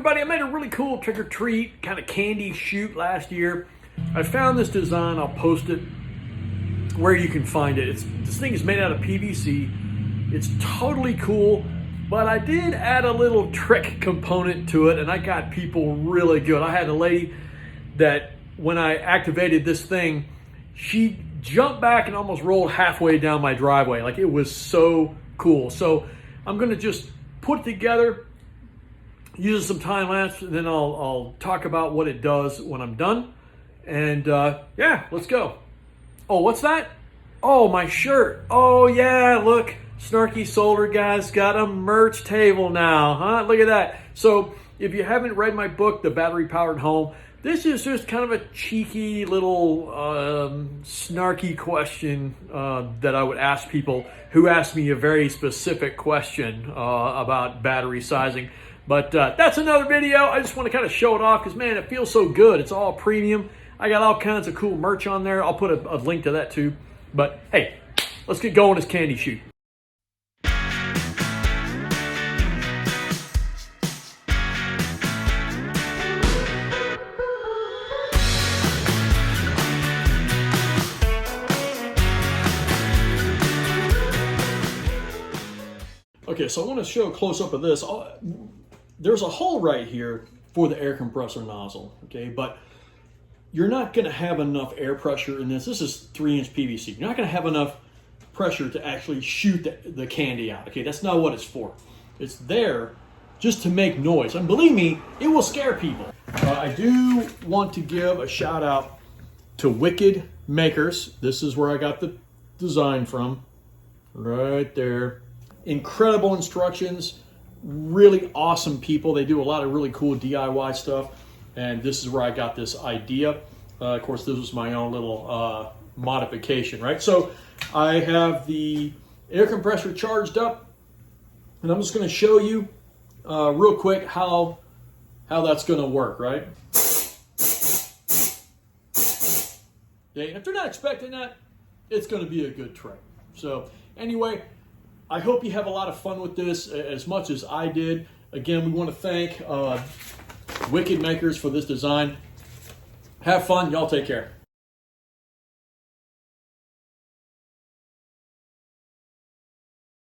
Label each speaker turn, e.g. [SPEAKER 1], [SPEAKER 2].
[SPEAKER 1] everybody, I made a really cool trick or treat kind of candy chute last year. I found this design. I'll post it where you can find it. This thing is made out of PVC. It's totally cool, but I did add a little trick component to it, and I got people really good. I had a lady that when I activated this thing, she jumped back and almost rolled halfway down my driveway. Like, it was so cool. So I'm gonna just put it together, use some time lapse, and then I'll talk about what it does when I'm done. And yeah, let's go. Oh, what's that? Oh, my shirt. Oh yeah, look, Snarky Solder Guy's got a merch table now, huh? Look at that. So if you haven't read my book, The Battery Powered Home, this is just kind of a cheeky little snarky question that I would ask people who ask me a very specific question about battery sizing. But that's another video. I just want to kind of show it off because, man, it feels so good. It's all premium. I got all kinds of cool merch on there. I'll put a link to that too. But hey, let's get going this candy chute. Okay, so I want to show a close-up of this. There's a hole right here for the air compressor nozzle, okay? But you're not going to have enough air pressure in this. This is 3-inch PVC. You're not going to have enough pressure to actually shoot the candy out, okay? That's not what it's for. It's there just to make noise. And believe me, it will scare people. I do want to give a shout-out to Wicked Makers. This is where I got the design from, right there. Incredible instructions, really awesome people. They do a lot of really cool DIY stuff, and this is where I got this idea. Of course, this was my own little modification, right? So I have the air compressor charged up, and I'm just going to show you real quick how that's going to work, right? Okay, and if they're not expecting that, it's going to be a good trick. So anyway, I hope you have a lot of fun with this as much as I did. Again, we want to thank Wicked Makers for this design. Have fun. Y'all take care.